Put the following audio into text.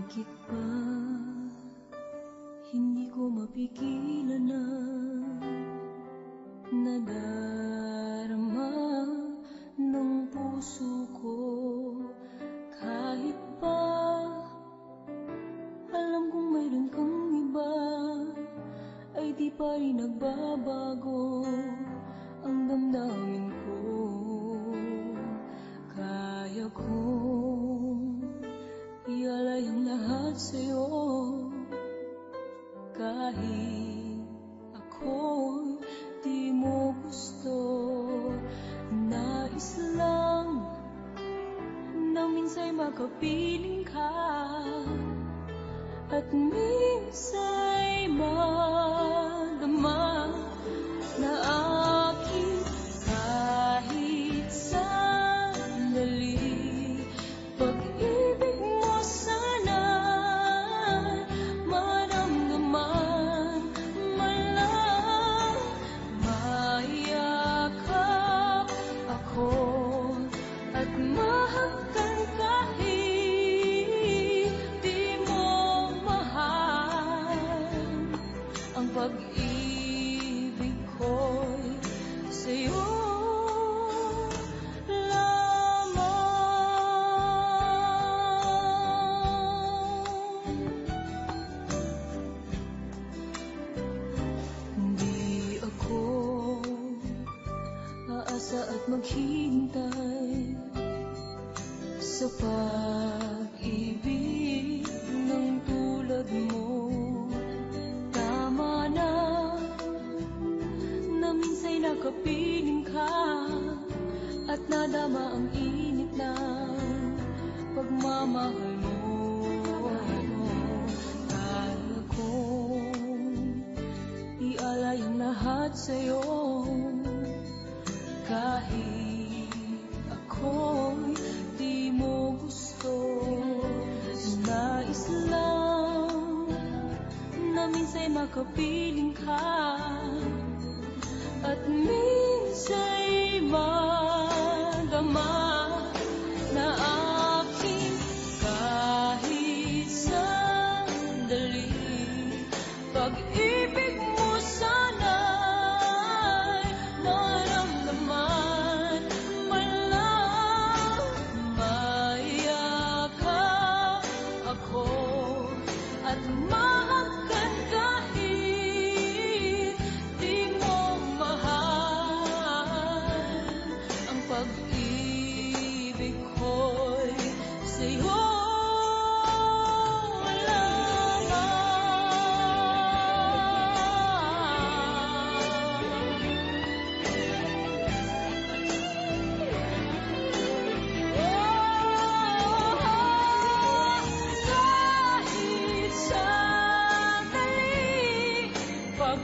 Bakit ba hindi ko mapigilan na nadarama ng puso ko? Kahit pa alam kong mayroon kang iba, ay di pa rin nagbabago ang damdamin ko. Kaya kong ialay ang lahat sa'yo, kahit ako'y di mo gusto. Nais lang na minsa'y makapiling ka, at minsa'y madama na aking kahit sandali. Pag-ibig mo sana'y maramdaman, man lang mayakap ako at mahagkan kahit di mo mahal. Ang pag-ibig ko'y sa'yo aasa at maghintay sa pag-ibig ng tulad mo. Tama na minsa'y nakapiling ka at nadama ang init ng pagmamahal mo. Kaya kong ialay ang lahat sa'yo, kahit ako'y di mo gusto. Nais lang na minsa'y makapiling ka, at minsa'y madama na aking kahit sandali. Pag-ibig mo sana'y maramdaman, man lang mayakap ako at mahagkan kahit di mo mahal. Ang pag-ibig ko'y sa'yo pag